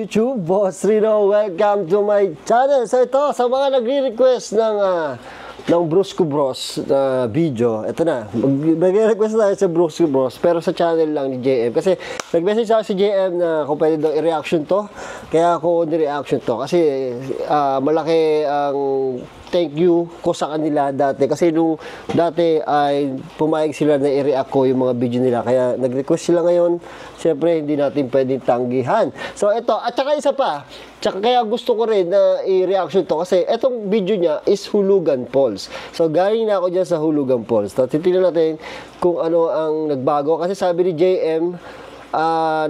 YouTube, Boss Rino. Welcome to my channel. So ito, sa mga nagre-request ng Brusco Bros na video, ito na, nagre-request tayo sa Brusco Bros, pero sa channel lang ni JM. Kasi nag-message ako si JM na kung pwede daw i-reaction to, kaya ako ni-reaction to. Kasi malaki ang thank you ko sa kanila dati. Kasi nung dati ay pumayag sila na i-react ko yung mga video nila. Kaya nag-request sila ngayon. Siyempre, hindi natin pwedeng tanggihan. So, ito. At saka isa pa. Tsaka kaya gusto ko rin na i-reaction to. Kasi itong video niya is Hulugan Falls. So, galing na ako dyan sa Hulugan Falls. So, titignan natin kung ano ang nagbago. Kasi sabi ni JM,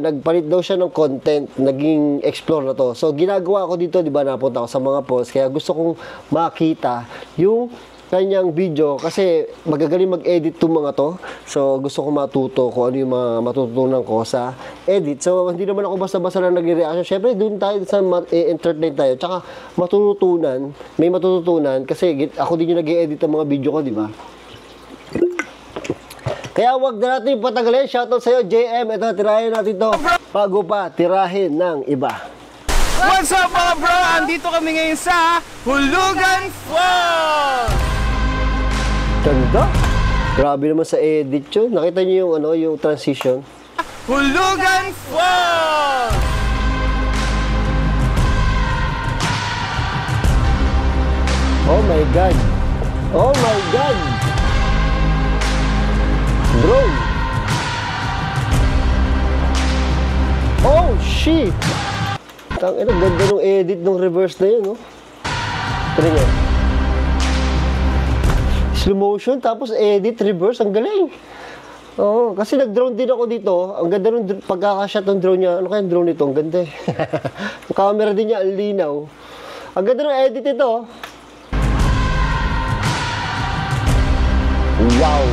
nagpalit daw siya ng content, naging explore na to. So, ginagawa ko dito, di ba, napunta ako sa mga posts, kaya gusto kong makita yung kanyang video kasi magagaling mag-edit itong mga to. So, gusto kong matuto kung ano yung mga matutunan ko sa edit. So, hindi naman ako basta-basta na nag-reaction. Siyempre, doon tayo sa entertain tayo. Tsaka, matututunan, may matututunan kasi ako din yung nag-edit ng mga video ko, di ba? Kaya wag na natin patagalin. Shoutout sa'yo, JM. Ito, tirahin natin to bago pa tirahin ng iba. What's up mga bro? Andito kami ngayon sa Hulugan Falls! Ganda. Grabe naman sa edit yun. Nakita niyo yung, yung transition? Hulugan Falls! Oh my God. Oh my God. Bro. Oh, shit. Tangina, ganda nung edit nung reverse na yun, no? Tignan niyo. Slow motion, tapos edit, reverse. Ang galing. Oo, kasi nag-drone din ako dito. Ang ganda nung pagkakashot ng drone niya. Ano kaya yung drone nito? Ang ganda eh. Ang camera din niya, ang linaw. Ang ganda nung edit ito. Wow.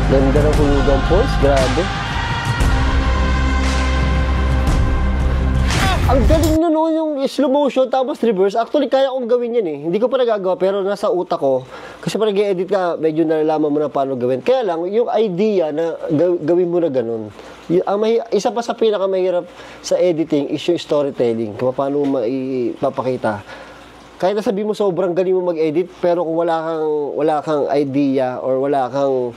Ganda ng Hulugan Falls, grabe. Ang galing na no, yung slow motion tapos reverse. Actually, kaya kong gawin yan eh. Hindi ko pa nagagawa, pero nasa utak ko. Kasi pag nag-edit ka, medyo nalalaman mo na paano gawin. Kaya lang, yung idea na gawin mo na ganun. Isa pa sa pinakamahirap sa editing is yung storytelling. Kung paano mo maipapakita. Kahit nasabi mo sobrang galing mo mag-edit, pero kung wala kang idea or wala kang...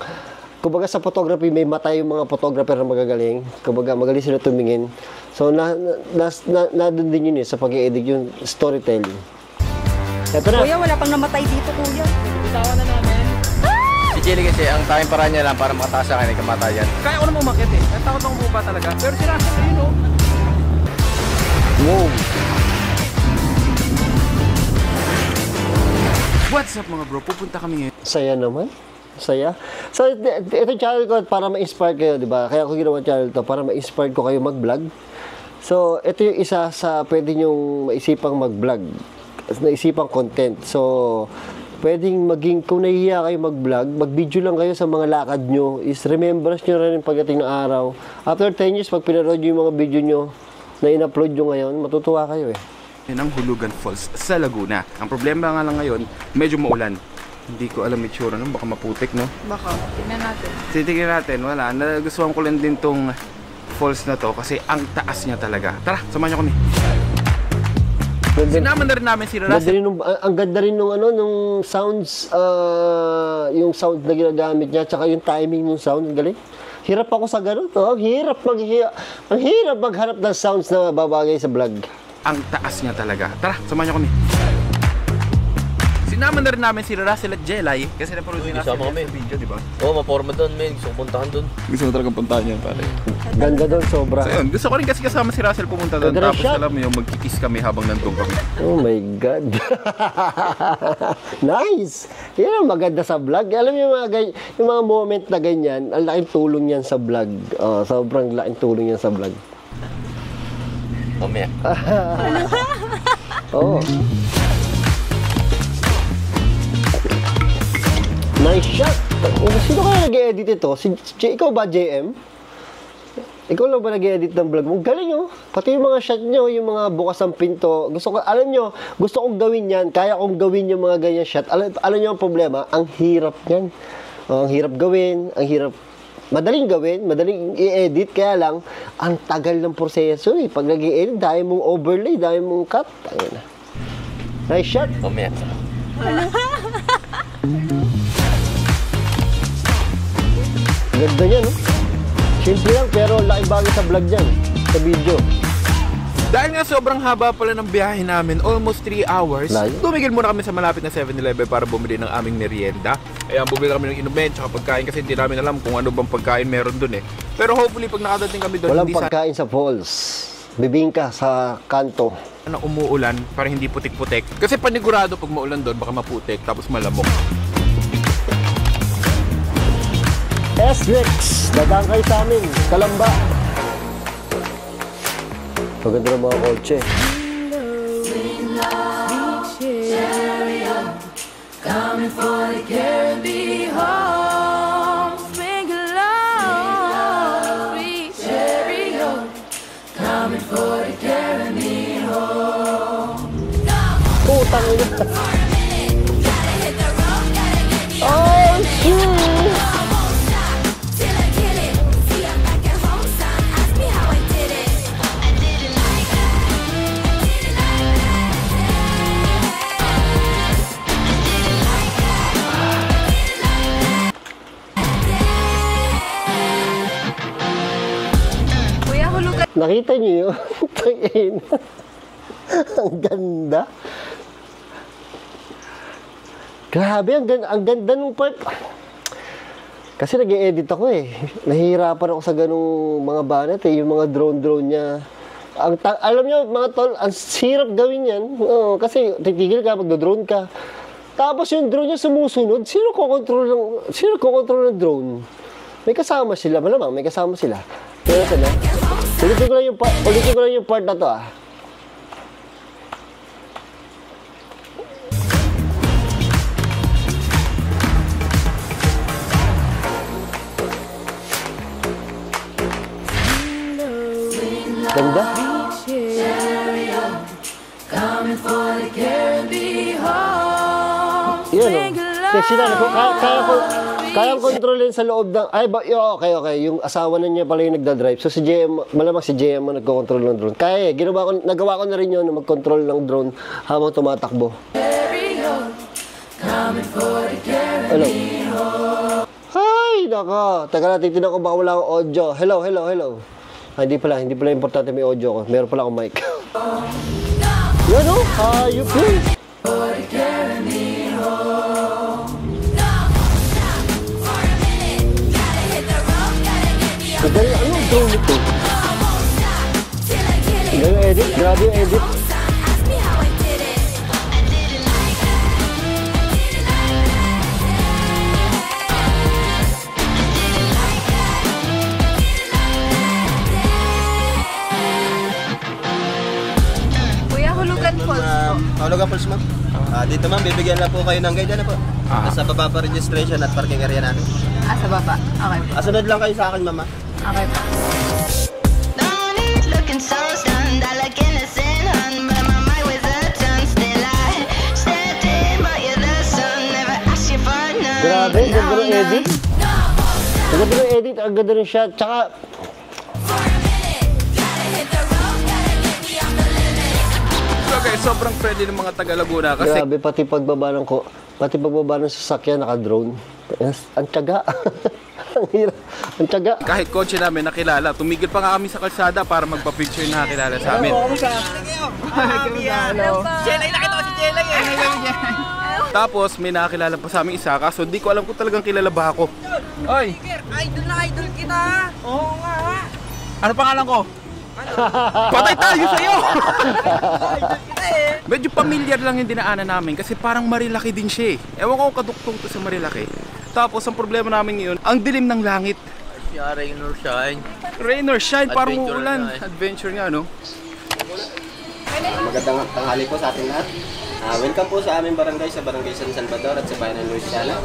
Kumbaga sa photography, may mata yung mga photographer na magagaling. Kumbaga, magaling sila tumingin. So, nandun din yun eh, sa pag-i-edit yung storytelling. Ito na. Kuya, wala pang namatay dito, kuya. Bitawan na namin. Si Chili kasi, ang tayong paraan niya lang para makataas sa akin ay kamatayan. Kaya ko na umakit eh. Ang takot akong bumaba talaga. Pero si Russell, ayun oh. Wow. What's up mga bro? Pupunta kami ngayon. Saya naman. Saya. So, ito channel ko para ma-inspire kayo, di ba? Kaya ako ginawa channel to para ma-inspire ko kayo mag-vlog. So, ito yung isa sa pwede nyong maisipang mag-vlog. Naisipang content. So, pwedeng maging, kung nahihiya kayo mag-vlog, mag-video lang kayo sa mga lakad nyo. Is remembrance nyo rin pagdating ng araw. After 10 years, pag pinanood nyo yung mga video nyo na in-upload nyo ngayon, matutuwa kayo eh. Yan ang Hulugan Falls sa Laguna. Ang problema nga lang ngayon, medyo maulan. Hindi ko alam yung tsura nun, baka maputik, no? Baka, tignan natin. Titignan natin, wala. Nagustuhan ko lang din tong falls na to kasi ang taas niya talaga. Tara, samahan niyo kami. Sinama na rin namin si Russell. Ang ganda rin nung, nung sounds, yung sound na ginagamit niya, tsaka yung timing ng sound, ang galing. Hirap ako sa ganun, no? Ang hirap maghanap ng sounds na babagay sa vlog. Ang taas niya talaga. Tara, samahan niyo kami. Sinama na rin namin si Russell at Jelay kasi napanood din natin sa video, di ba? Oo, maporma doon, men. Gusto kong puntahan doon. Gusto mo talagang puntahan yan, pare. Ganda doon, sobra. So yun, gusto ko rin kasi kasama si Russell pumunta doon. Ganda Tapos shot. alam mo yung magkikiss kami habang nandun kami. Oh my God. Nice! Yan ang maganda sa vlog. Alam mo yung mga moment na ganyan, ang laking tulong yan sa vlog. Sobrang laking tulong yan sa vlog. Mamaya. Oo. Nice shot! Sino kaya nag-edit ito? Ikaw ba, JM? Ikaw lang ba nag-edit ng vlog mo? Galing oh! Pati yung mga shot nyo, yung mga bukas ng pinto. Alam nyo, gusto kong gawin yan. Kaya kong gawin yung mga ganyan shot. Alam nyo ang problema? Ang hirap yan. Ang hirap gawin, ang hirap madaling gawin, madaling i-edit, kaya lang, ang tagal ng proseso eh. Pag nag-i-edit, dahil mong overlay, dahil mong cut. Ayun na. Nice shot. Mamaya. Ganda niya, no? Simple lang, pero laking bagay sa vlog niyan, sa video. Dahil nga sobrang haba pala ng biyahe namin, almost 3 hours, Layo. tumigil muna kami sa malapit na 7-Eleven para bumili ng aming merienda. Ayan, bumili kami ng inumin, tsaka pagkain kasi hindi namin alam kung ano bang pagkain meron dun eh. Pero hopefully pag nakadating kami doon, Walang hindi pagkain sa falls. Bibingka sa kanto. sana umuulan para hindi putik-putik. Kasi panigurado pag maulan doon, baka maputik tapos malamok. SLEX, dadaan kayo sa amin, Kalamba. Maganda ng mga kotse. Coming for the Caribbean home. Swing along, sweet cherry-o. Coming for the Caribbean home. Putang ina. Oh, shoot! Till I get it. See, I'm back at home, son. Ask me how I did it. I did it like that. I did it like Kuya, hulugan. Nakita niyo yun? Tangin. Ang ganda. Grabe, ang ganda nung part. Kasi nag-e-edit ako eh. Nahihirapan ako sa ganung mga banat eh. Yung mga drone niya. Alam niyo, mga tol, ang hirap gawin yan. Oo, kasi titigil ka, magdo-drone ka. Tapos yung drone niya sumusunod. Sino ko-control ng drone? May kasama sila. Malamang, may kasama sila. Pero ito na. Ulitin ko lang yung part na to ah. Ganda. coming for the Caribbean home. Yan o. Kasi sila, kaya kontrolin sa loob ng, okay. Yung asawa na niya pala yung nagdadrive. So si JM, malamang si JM ang nagkocontrol ng drone. Kaya nagawa ko na rin yun na mag-control ng drone habang tumatakbo. Coming for the Caribbean Hello. Ay, naka. Taga natin, tinan ko baka wala akong audio. Hello. Hindi pala importante may audio ko. Meron pala akong mic. Yan o, you please. Madali, ano ang drone nito? Grabe edit, grabe yung edit. Kuya, hulugan falls po. Hulugan Falls, ma'am. Dito, ma'am, bibigyan lang po kayo ng guide. Ano po? Sa baba pa registration at parking area namin. Sa baba. Okay po. Sunod lang kayo sa akin, mama. Okay po. Looking so stunned, I look innocent, hun, but my mind was a ton. Still I stepped in, but you're the sun. Never asked you for none. Grabe, ang ganda ng edit. Ang ganda ng edit, ang ganda ng shot. Tsaka, So guys, sobrang friendly ng mga taga Laguna kasi grabe, pati pagbaba ng sasakyan, naka-drone. Ang tiyaga. Ang hirap. Ang tiyaga. kahit kotse namin nakilala, tumigil pa nga kami sa kalsada para magpa-picture na nakilala sa amin. Tapos may nakakilala pa sa amin isa, kaso di ko alam kung talagang kilala ba ako. Oy! Idol kita! Oo nga! Ano pangalan ko? Patay tayo sa'yo! Medyo familiar lang yung dinaanan namin kasi parang Marilaki din siya eh. Ewan ko kung kaduktong to sa Marilaki. Tapos ang problema namin ngayon, ang dilim ng langit. Rain or shine. Rain or shine, parang Adventure uulan. nga eh. Adventure nga, no? Magandang tanghali po sa ating lahat. Welcome po sa aming barangay, sa Barangay San Salvador at sa Bayan ng Luisiana.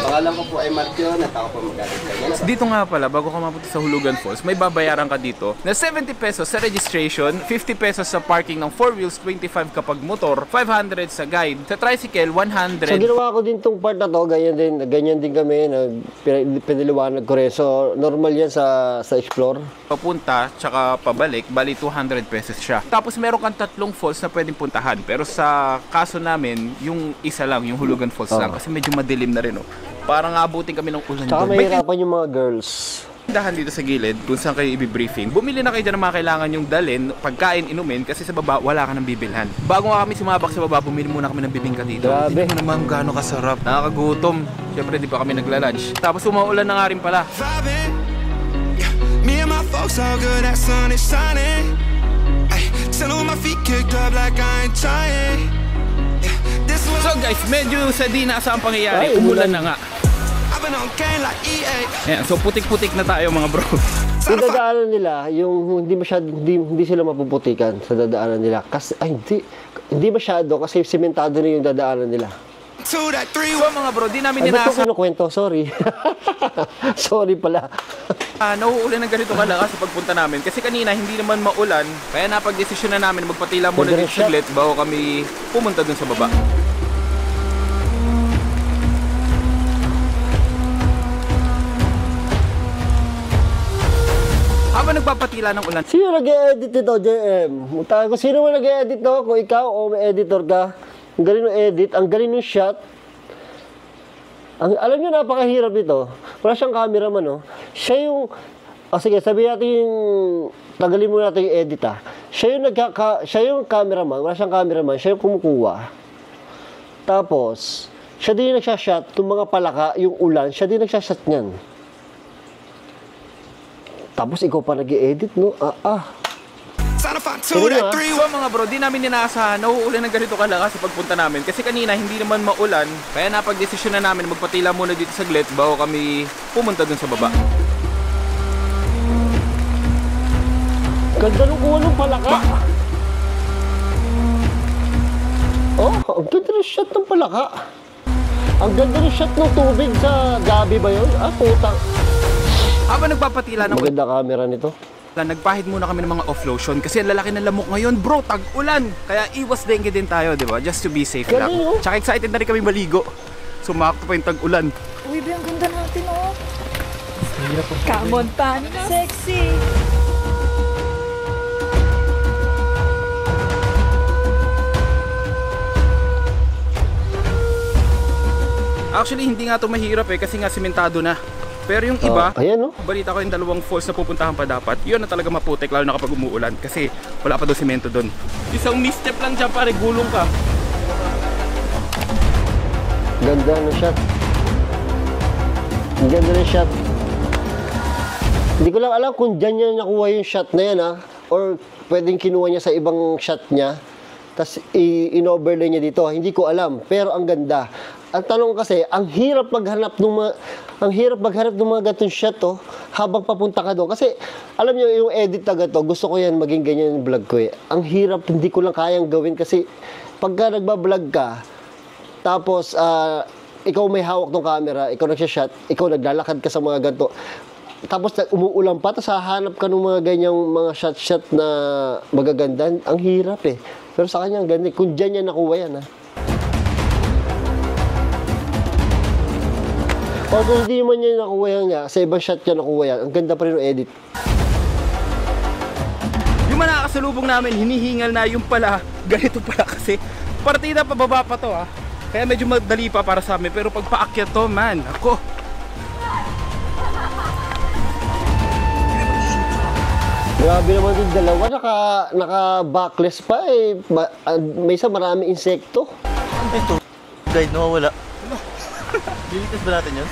Pangalan ko po ay Martion at ako po mag-alit kayo. Dito nga pala, bago ka mapunta sa Hulugan Falls, may babayaran ka dito na 70 pesos sa registration, 50 pesos sa parking ng 4 wheels, 25 kapag motor, 500 sa guide, sa tricycle, 100. So ginawa ko din tong part na to, ganyan din kami, piniliwanag ko rin. So normal yan sa Explore. Papunta, tsaka pabalik, bali 200 pesos siya. Tapos meron kang 3 falls na pwedeng puntahan. Pero sa kaso namin, yung isa lang, yung Hulugan Falls lang. Kasi medyo madilim na rin, oh. Parang abutin kami ng ulan Tsaka doon. mahirapan yung mga girls. Dahan dito sa gilid, kung saan kayo i-briefing. Bumili na kayo dyan ng mga kailangan yung dalin, pagkain, inumin, kasi sa baba, wala ka ng bibilhan. Bago nga kami sumabak sa baba, bumili muna kami ng bibingka dito. Grabe. Hindi mo naman gaano kasarap. Nakakagutom. Siyempre, di pa kami nagla-lunch. Tapos umaulan na nga rin pala. Vibing, yeah. Me and my folks all good, that sun is shining. Ay, chillin' with my feet kicked up like I ain't trying. Yeah, this was So guys, medyo sa di na ang pangyayari, umulan na nga. I've been on game like EA. Ayan, so putik-putik na tayo mga bro. Yung dadaanan nila, yung hindi sila mapuputikan sa dadaanan nila. Kasi, hindi masyado kasi simentado na yung dadaanan nila. 2, that 3, So mga bro, di namin Ano ito inaasahan. kinukwento? Sorry. Sorry pala. Nauulan ng ganito kalakas sa pagpunta namin. Kasi kanina hindi naman maulan. Kaya napag-desisyon na namin magpatila muna Ganda dito rin siya. saglit bago kami pumunta dun sa baba. Habang nagpapatila ng ulan, Sino nag-e-edit nito, JM? Mutahan ko, sino mo nag-e-edit to? Kung ikaw o may editor ka, ang galing ng edit, ang galing ng shot. Alam nyo, napakahirap nito. Wala siyang cameraman, no? Siya yung... sige, sabihin natin yung... Tagalin muna natin yung edit, Siya yung cameraman, wala siyang cameraman, siya yung kumukuha. Tapos, siya din yung nagsashot, yung mga palaka, yung ulan, siya din nagsashot niyan. Tapos ikaw pa nag-i-edit, no? Time to find 2, that 3, so mga bro, di namin inaasahan nauulan ng ganito kalakas sa pagpunta namin. Kasi kanina hindi naman maulan, kaya napag-desisyon na namin magpatila muna dito saglit bago kami pumunta dun sa baba. Ganda nung kuha ng palaka. Ang ganda ng shot ng palaka. Ang ganda ng shot ng tubig sa gabi ba yun? Putang. Habang nagpapatila ng Maganda camera nito. nagpahid muna kami ng mga off-lotion kasi ang lalaki ng lamok ngayon, bro, tag-ulan. Kaya iwas dengue din tayo, di ba? Just to be safe lang. Galing, oh. Tsaka excited na rin kami maligo. Sumakto pa yung tag-ulan. Uy, ang ganda natin, oh. Kamontan. Sexy. Actually, hindi nga ito mahirap kasi nga simentado na. Pero yung iba, ayan, no? balita ko yung 2 falls na pupuntahan pa dapat, yun na talaga maputik lalo na kapag umuulan kasi wala pa doon semento doon. Isang misstep lang dyan pare, gulong ka. Ganda ng shot. Ang ganda ng shot. Hindi ko lang alam kung dyan niya nakuha yung shot na yan, or pwedeng kinuha niya sa ibang shot niya tapos in-overlay niya dito. Hindi ko alam, pero ang ganda. Ang tanong kasi, ang hirap maghanap ng mga gatong shot habang papunta ka doon. Kasi alam niyo yung edit na gato, gusto ko yan maging ganyan yung vlog ko . Ang hirap, hindi ko lang kayang gawin kasi pagka nagba-vlog ka, tapos ikaw may hawak ng camera, ikaw nagsha-shot, ikaw naglalakad ka sa mga ganito. Tapos umuulan pa, tapos hahanap ka ng mga ganyang mga shot na magaganda. Ang hirap Pero sa kanya, ang ganda. Kung dyan niya nakuha yan, O kung hindi man niya nakuha yan sa ibang shot niya nakuha yan, ang ganda pa rin yung edit. Yung mga nakasalubong namin, hinihingal na yung pala, ganito pala kasi. Partida pababa pa to Kaya medyo madali pa para sa amin. Pero pag paakyat to, man, ako. Grabe naman yung dalawa, naka-backless pa may isa maraming insekto. Ito, guide, nawawala. Lilitas ba natin yun?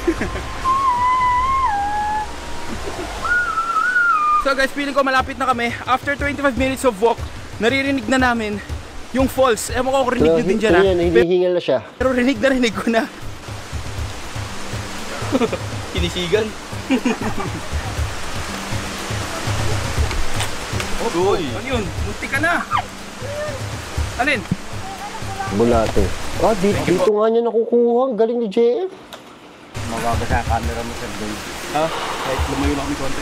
So guys, feeling ko malapit na kami. After 25 minutes of walk, naririnig na namin yung falls. Ewan ko kung rinig nyo din dyan Hinihingal na siya. Pero rinig ko na. Kinisigan. Uy! Ano yun? Munti ka na! Alin? Bulate. Ah, dito nga niya nakukuha. Ang galing ni JM. Mababasa ang camera mo, Sir Dave. Ha? Kahit lumayo lang kami konti.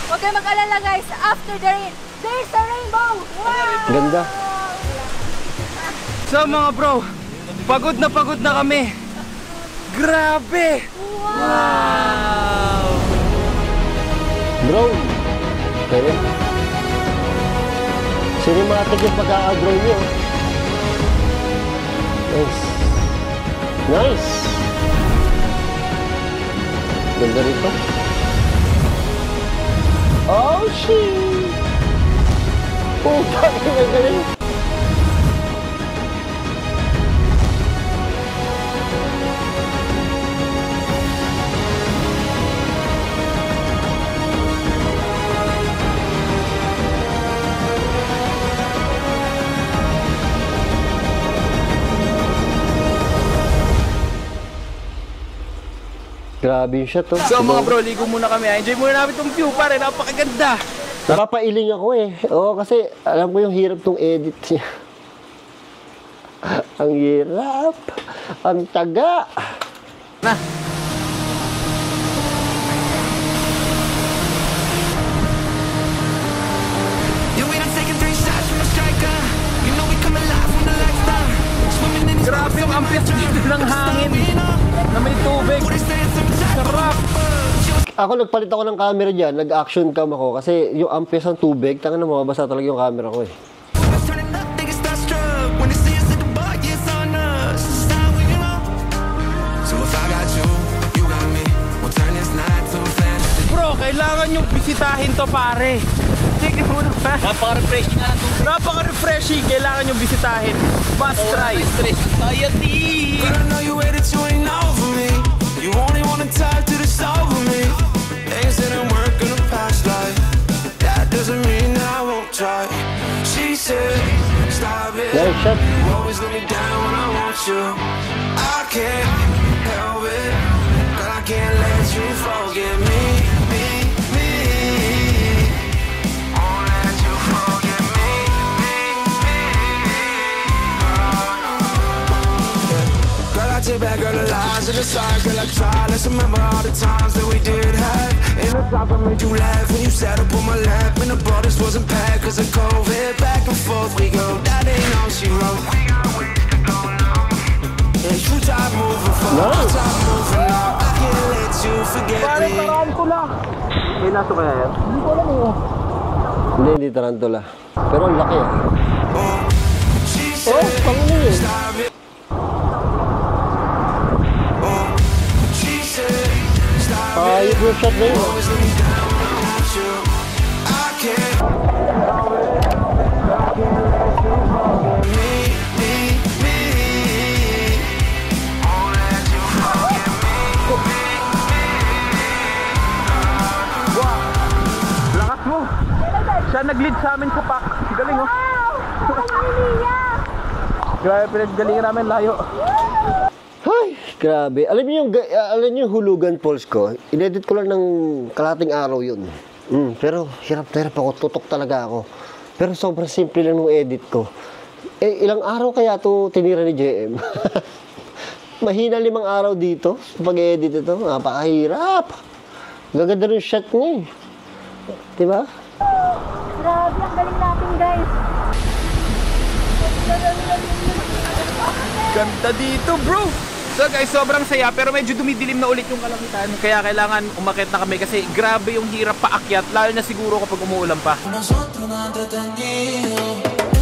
Huwag kayo mag-alala guys. After the rain, there's a rainbow! Wow! Ganda. So mga bro, pagod na kami. Grabe! Wow! Drone. Kaya. Cinematic yung pagka-drone niyo. Nice. Nice. Ganda rito. Oh, shit! Oh, bakit ang galing? Grabe yung shot, oh. So mga bro, ligo muna kami. Enjoy muna namin itong view, pare. Napakaganda. Napapailing ako eh. Oo, kasi alam ko yung hirap tong edit niya. Ang hirap. Ang taga. Na. Yeah, we done taken 3 shots from a striker. You know we come alive when the lights down. Swimming in these Grabe yung amplitude ng hangin na may tubig. Sarap. Ako nagpalit ako ng camera dyan. Nag-action cam ako. Kasi yung ampias ng tubig, tanga na mababasa talaga yung camera ko eh. turning up, they get starstruck. When they see us at the bar, yeah, it's on us. This is how we know. So if I got you, you got me. We'll turn this night to a fantasy. Bro, kailangan yung bisitahin to, pare. Sige muna pa. Napaka-refreshing nga ng tubig. Napaka-refreshing. Kailangan yung bisitahin. Must try. Stress anxiety. But I know you waited, you ain't over me. You only wanna talk to the soul with me. Things didn't work in the past life. That doesn't mean that I won't try. She said, stop it. Nice shot. You always let me down when I want you. I can't help it. But I can't let you forget me. Won't let you forget me. Girl, I take back all the lies and the side. Girl, I try. Let's remember all the times that we did have. In the top, I made you laugh when you sat up on my lap. And the borders wasn't packed cause of COVID. Back and forth we go. That ain't all she wrote. Yeah, you try moving forward. I try moving on. I can't let you forget Pare, me. tarantula. May naso kaya yan? Hindi ko alam eh. Hindi tarantula. Pero ang laki ah. She Oh, said, panguli eh. stop it. She said, stop it. Ayos yung shot na yun. ah. Always let me down when I want you. I can't help it. I can't let you forget me. Won't let you forget me. Lakas mo. Siya nag-lead sa amin sa pack. Galing oh. Grabe, pinagalingan namin layo. Ay, grabe. Alam niyo yung hulugan Falls ko? Inedit ko lang ng kalating araw yun. Pero hirap na hirap ako. Tutok talaga ako. Pero sobrang simple lang nung edit ko. Eh, ilang araw kaya to tinira ni JM? Mahina 5 araw dito sa pag-edit ito. Napakahirap. Gaganda rin shot niya eh. Diba? Grabe, ang galing natin guys. Ganda dito, bro! So guys, sobrang saya pero medyo dumidilim na ulit yung kalangitan. Kaya kailangan umakyat na kami kasi grabe yung hirap paakyat. Lalo na siguro kapag umuulan pa.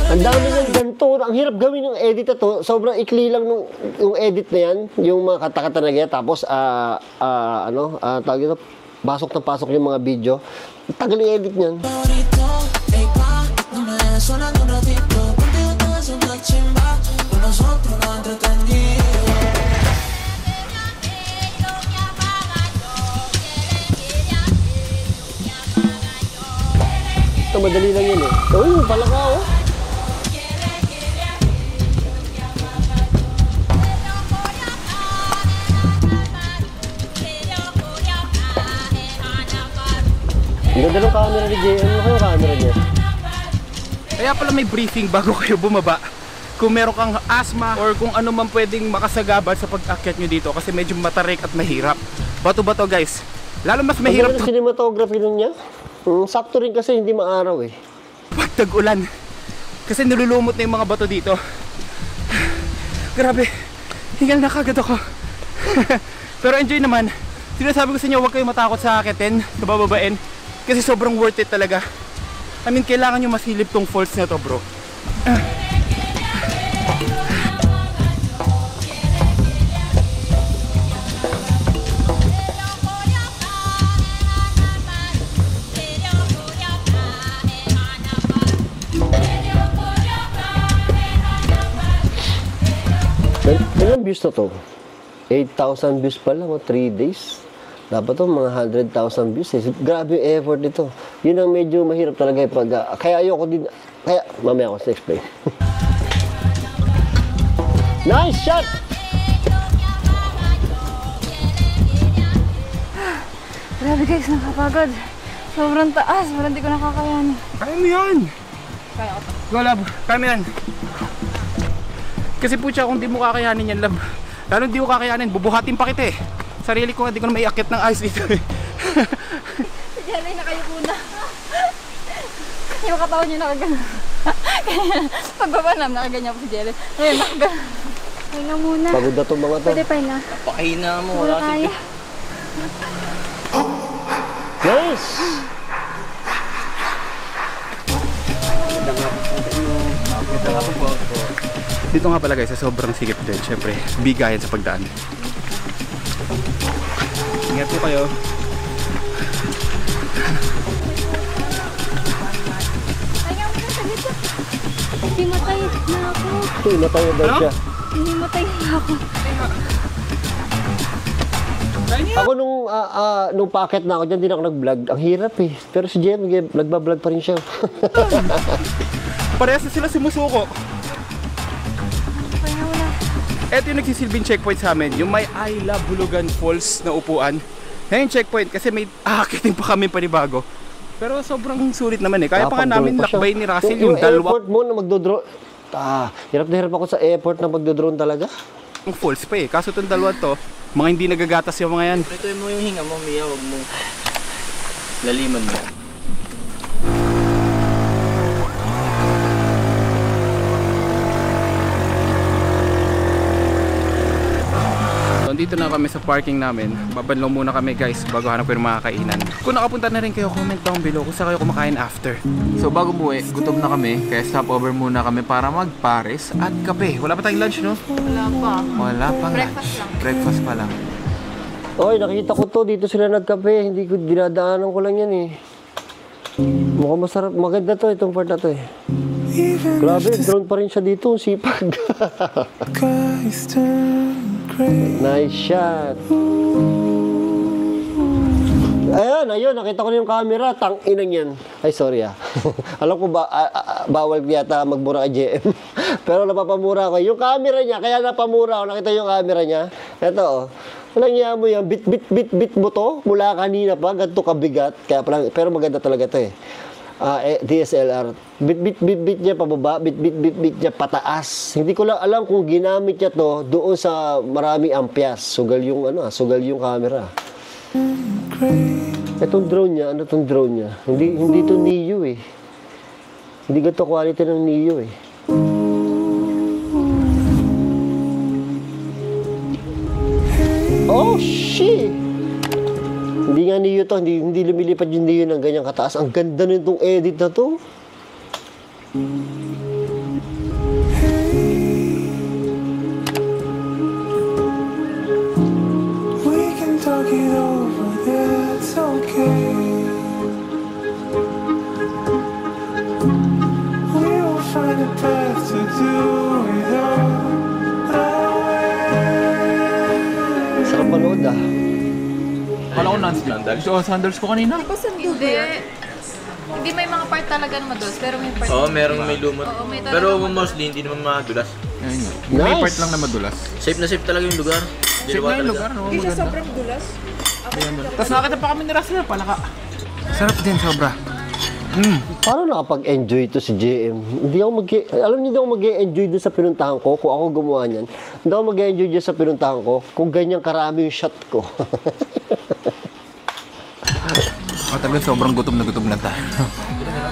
Ang dami niyang ganito. Ang hirap gawin yung edit na to. Sobrang ikli lang yung edit na yan. Yung mga kata-kata na ganyan. Tapos, tawag ito, pasok na pasok yung mga video. Tagal yung edit niyan. Ito, madali lang yun eh. Uy, palaka oh. Ang ganda ng camera ni Jay. Ano kayo camera niya? Kaya pala may briefing bago kayo bumaba. kung meron kang asthma or kung ano man pwedeng makasagabal sa pag-akyat nyo dito kasi medyo matarik at mahirap. Bato-bato guys. Lalo mas mahirap Ang cinematography nun niya. Sakto rin kasi hindi maaraw eh. pag tag-ulan. Kasi nilulumot na yung mga bato dito. Grabe. Hingal na kagad ako. Pero enjoy naman. Sinasabi ko sa inyo, huwag kayong matakot sa akitin, sa bababain. Kasi sobrang worth it talaga. I mean, kailangan nyo masilip tong falls na to, bro. Ilang views na to? 8,000 views pa lang o 3 days. Dapat to mga 100,000 views eh. Grabe yung effort nito. Yun ang medyo mahirap talaga pag kaya ayoko din. Kaya mamaya ako sa explain. Nice shot! Grabe guys, nakapagod. Sobrang taas, parang hindi ko nakakayanin. Kaya mo yan. Kaya ko to. Go, love. Kaya mo yan. Kasi po siya, kung di mo kakayanin yan, love. Lalo di mo kakayanin, bubuhatin pa kita eh. Sarili ko nga, di ko na maiakit ng ice dito eh. Si Jelly, nakayuko na. Yung katawan niya nakagana. Pagbaba namin, nakaganyan po si Jelly. Ayun, nakagana. Pahinga muna. Pagod na itong mga to. Pwede pahinga. Pakahina mo. Wala kaya. Nice! Dito nga pala guys, sa sobrang sikip din, syempre, bigayan sa pagdaan. Ingat po kayo. Pahinga muna sa dito. Hindi matay na ako. Uy, matay na daw siya. Hindi matay na ako. Ako nung packet na ako dyan, din ako nag-vlog. Ang hirap eh. Pero si Jem, nagbablog pa rin siya. Parehas na sila sumusuko. Pahinga muna. Ito yung nagsisilbing checkpoint sa amin, yung may I Love Bulugan Falls na upuan. Ngayon checkpoint kasi may aakitin pa kami panibago. Pero sobrang sulit naman eh. Kaya pa nga namin lakbay ni Russell yung dalawa. Airport mo na magdodrone. Hirap na hirap ako sa airport na magdodrone talaga. Ang falls pa eh. Kaso itong dalawa to, mga hindi nagagatas yung mga yan. Ito mo yung hinga mo, Mia. Huwag mo laliman mo. Dito na kami sa parking namin. Babanlaw muna kami guys bago hanap ko yung mga kainan. Kung nakapunta na rin kayo, comment down below kung saan kayo kumakain after. So bago umuwi, gutom na kami. Kaya stopover muna kami para magpares at kape. Wala pa tayong lunch, no? Wala pa. Wala pang lunch. Breakfast pa lang. Oy, nakita ko to. Dito sila nagkape. Hindi ko dinadaanan ko lang yan eh. Mukhang masarap. Maganda to. Itong part na to eh. Grabe, drone pa rin siya dito. Sipag. Nice shot. Ayun, nakita ko na yung camera. Tang-inang yan. Ay, sorry ah. Alam ko ba, bawal yata magmura kay JM. Pero napapamura ko. Yung camera niya, kaya napamura ko. Nakita yung camera niya. Ito oh. Walang niya mo yan. Bit mo to. Mula kanina pa. Ganito kabigat. Kaya palang, pero maganda talaga to eh. DSLR. Bit niya pababa, bit niya pataas. Hindi ko lang alam kung ginamit niya to doon sa marami amperes. Sugal yung camera. Itong drone niya, ano tong drone niya? Hindi to Neo eh. Hindi ganito quality ng Neo eh. Oh shit! Hindi nga Neo to, hindi lumilipad yung Neo ng ganyang kataas. Ang ganda nitong edit na to. We can talk it over, that's okay. We will find a path to do it all our way. Sarap manood ah. Kala ko non-sandals. So, sandals ko kanina. Hindi may mga part talaga na madulas, pero may part. Oo, merong may lumot. Oo, may talaga Pero madulas. mostly hindi naman madulas. Ayun nga. May Nice. part lang na madulas. Safe na safe talaga yung lugar. Safe na yung lugar, no? Maganda. dulas. Tapos nakakita pa kami ni Russell, palaka. Sarap din, sobra. Paano nakapag-enjoy ito si JM? Alam niyo, hindi ako mag-enjoy doon sa pinuntahan ko. Kung ako gumawa niyan, hindi ako mag-enjoy dyan sa pinuntahan ko kung ganyan karami yung shot ko. Talaga sobrang gutom na tayo.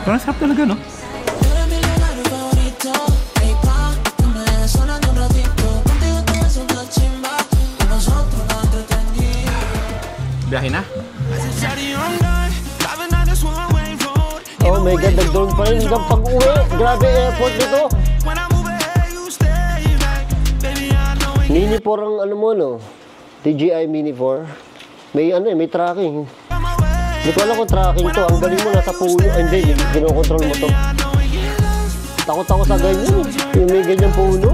Pero sarap talaga, no? Biyahe na? Oh my God, nag-drone pa rin hanggang pag-uwi. Grabe airport nito. Mini 4 ang ano mo, no? DJI Mini 4. May may tracking. Hindi ko alam kung tracking to. Ang galing mo nasa puno. Hindi, ginokontrol mo to. Takot ako sa ganyan. Yung may ganyang puno.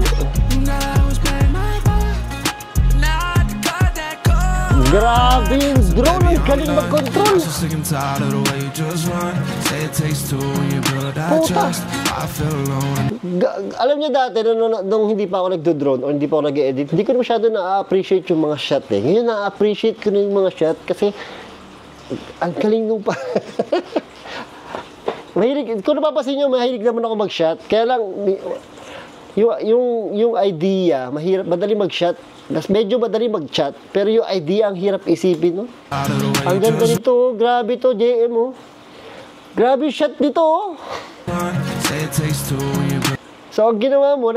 Grabe yung drone. Ang galing mag-control. Puta. Alam niyo dati, nung hindi pa ako nagdo-drone o hindi pa ako nag-edit, hindi ko masyado na-appreciate yung mga shot eh. Ngayon na-appreciate ko na yung mga shot kasi ang galing nung pa. Mahilig, kung napapasin nyo, mahilig naman ako mag-shot. Kaya lang, yung idea, madali mag-shot. Medyo madali mag-chat, pero yung idea ang hirap isipin, no? Ang ganda nito, grabe to, JM, oh. Grabe yung shot nito, oh. So, ang ginawa mo,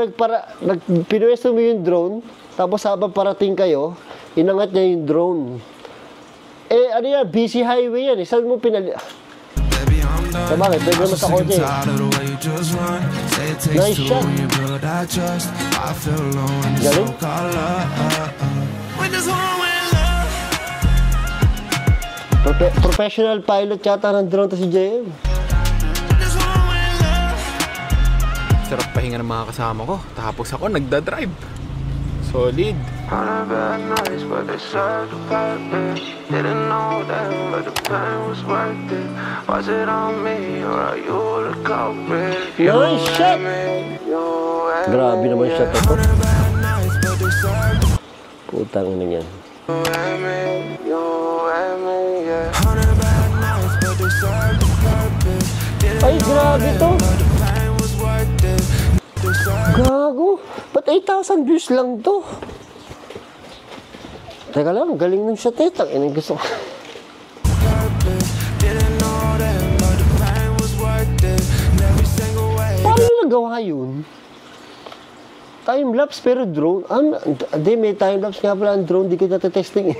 pinuwesto mo yung drone, tapos habang parating kayo, inangat niya yung drone. Eh, ano yan, busy highway yan, saan mo pinali... Sabagay, pwede naman sa kotse. Nice shot. Galing. Professional pilot yata ng drone to si JM. Sarap pahinga ng mga kasama ko. Tapos ako nagdadrive. Solid. Nice shot! Grabe naman yung shot ito. Putang ina niyan. Ay, grabe to! Gago! Ba't 8,000 views lang to? Teka lang, galing ng shot eh. Tangina gusto ko. Paano nagawa yun? Time-lapse pero drone? Hindi, may time-lapse nga pala ang drone. Di ko natetesting eh.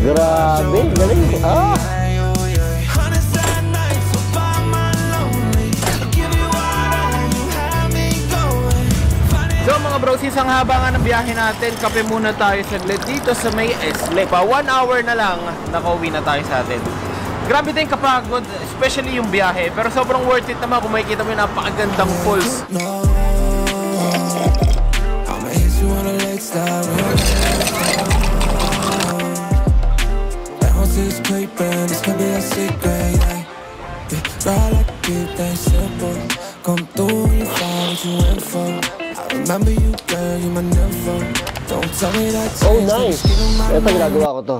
Grabe, galing. Ah! So mga brosis, ang haba nga ng biyahe natin. Kape muna tayo saglit dito sa may Esle. Pa 1 hour na lang, nakauwi na tayo sa atin. Grabe din kapagod, especially yung biyahe. Pero sobrang worth it naman kung makikita mo yung napakagandang falls. Oh, nice! Ito ginagawa ko to.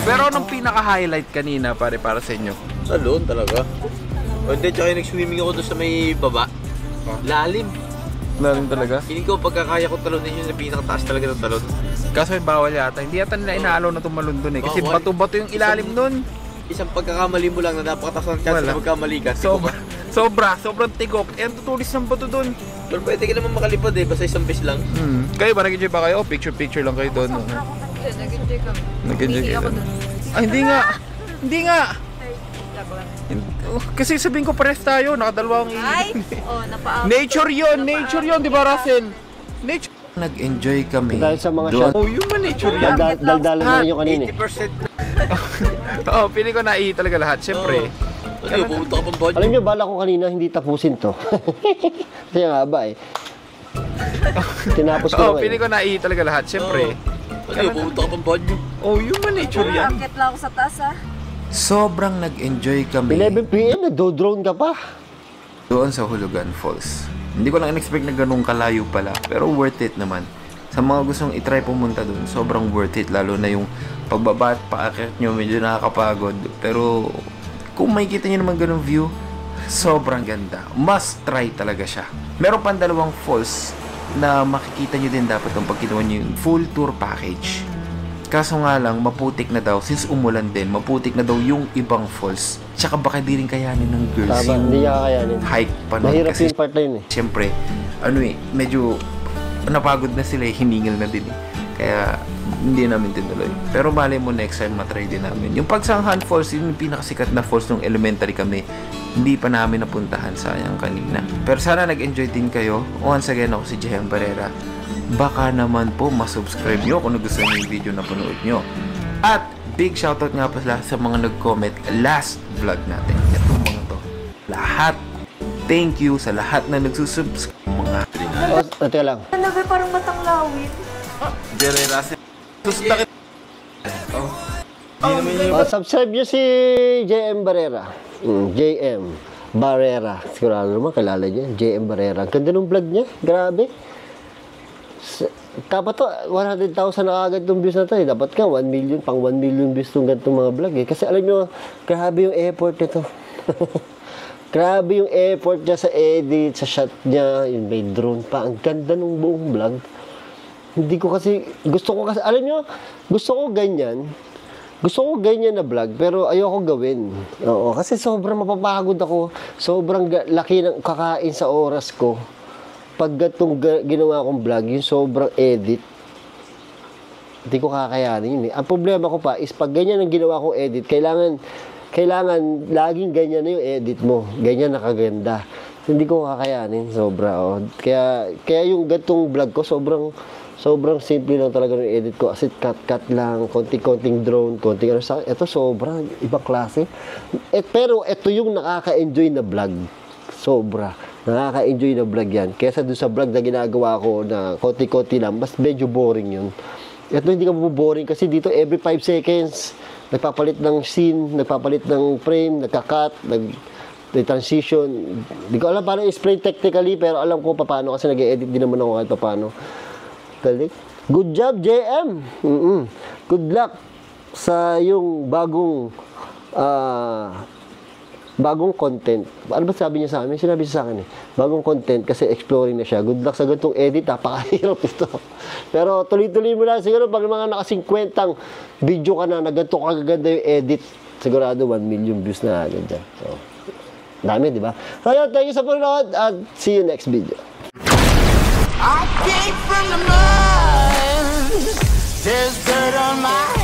Pero anong pinaka-highlight kanina para sa inyo? Talon talaga. O hindi, tsaka yung nag-swimming ako doon sa may baba. Lalim. Lalim talaga? Hindi ko pagkakaya ko talunin yun na pinakataas talaga ng talon. Kaso ay bawal yata. Hindi yata nila inaalaw na tumalon dun eh. Kasi bato-bato yung ilalim nun. Isang pagkakamali mo lang na napakataas ng chance na magkamali ka. Sobrang tigok. Eh, ang tutulis ng bato dun. Pero pwede ka naman makalipad eh, basta isang fish lang. Kayo ba, nag-enjoy ba kayo? Picture lang kayo doon. Nag-enjoy kami. Nag-enjoy kayo doon. Ay, hindi nga. Kasi sabihin ko pares tayo, nakadalawang Ay! Oh, napaawa. Nature yun, di ba Russell? Nature. Nag-enjoy kami. Dahil sa mga shot. Oh, yun man nature yan. Daldalan na rin yung kanina. 80%. Oo, pili ko na talaga lahat. Siyempre. Ano, pumunta ka pang budget. Alam niyo, bala ko kanina hindi tapusin to. Kasi nga ba eh. Tinapos ko Oo, naman. pili ko na talaga lahat. Siyempre. Ano, pumunta ka pang budget. Oh, yun man nature yan. Akit lang ako sa taas ah. Sobrang nag-enjoy kami 11 PM, nagdo-drone ka pa. doon sa Hulugan Falls. Hindi ko lang in-expect na ganun kalayo pala. Pero worth it naman. Sa mga gustong itry pumunta dun, sobrang worth it. Lalo na yung pagbaba at paakyat nyo, medyo nakakapagod. Pero kung makikita nyo naman ganung view, sobrang ganda. Must try talaga siya. Meron pang dalawang falls na makikita nyo din dapat pag kinuha nyo yung full tour package. Kaso nga lang, maputik na daw. Since umulan din, maputik na daw yung ibang falls. Tsaka baka di rin kayanin ng girls Tama, yung hindi niya kakayanin. hike pa nun. Mahirap Kasi yung part na yun eh. siyempre, medyo napagod na sila, hiningil na din eh. Kaya hindi namin tinuloy. Pero malay mo next time matry din namin. Yung Pagsanghan Falls, yun yung pinakasikat na falls nung elementary kami. Hindi pa namin napuntahan, sayang kanina. Pero sana nag-enjoy din kayo. Once again, ako si Jehem Barrera. Baka naman po masubscribe nyo kung nagustuhan nyo yung video na panood nyo. At big shoutout nga pala sa mga nag-comment last vlog natin. Itong mga to. Lahat. Thank you sa lahat na nagsusubscribe. Mga Teka lang. Ano ba, parang matanglawin? Jerry Russell. Sustakit. Subscribe nyo si JM Barrera. JM Barrera. Sigurado naman, kalala niya. JM Barrera. Ang ganda ng vlog niya. Grabe. Dapat to, 100,000 na agad itong views na to eh. Dapat ka, 1 million, pang 1 million views itong ganitong mga vlog eh. Kasi alam nyo, grabe yung effort nito. Grabe yung effort niya sa edit, sa shot niya, yung may drone pa. Ang ganda ng buong vlog. Hindi ko kasi, alam nyo, gusto ko ganyan na vlog, pero ayoko gawin. Oo, kasi sobrang mapapagod ako. Sobrang laki ng kakain sa oras ko. Pag gatong ginawa kong vlog, yung sobrang edit, hindi ko kakayanin yun eh. Ang problema ko pa is pag ganyan ang ginawa kong edit, kailangan laging ganyan na yung edit mo. Ganyan nakaganda. Hindi ko kakayanin, sobra. Oh. Kaya yung gatong vlog ko, sobrang simple lang talaga yung edit ko. As cut lang, konting drone, konting ano sa ito sobrang ibang klase. Pero ito yung nakaka-enjoy na vlog. Sobra. Nakaka-enjoy na vlog yan. Kesa doon sa vlog na ginagawa ko na konti-konti lang, mas medyo boring yun. Ito hindi ka boring kasi dito every 5 seconds, nagpapalit ng scene, nagpapalit ng frame, nagka-cut, nag-transition. Hindi ko alam paano i-explain technically, pero alam ko paano kasi nag-edit din naman ako kahit paano. Galing. Good job, JM! Good luck sa yung bagong content. Ano ba sabi niya sa amin? Sinabi siya sa akin eh. Bagong content kasi exploring na siya. Good luck sa ganitong edit. Napakahirap ito. Pero tuloy-tuloy mo lang. Siguro pag mga naka-50 video ka na ganito kaganda yung edit, sigurado 1 million views na agad dyan. So, dami, di ba? So, yun, thank you sa panonood at see you next video. I came from the mud. There's dirt on my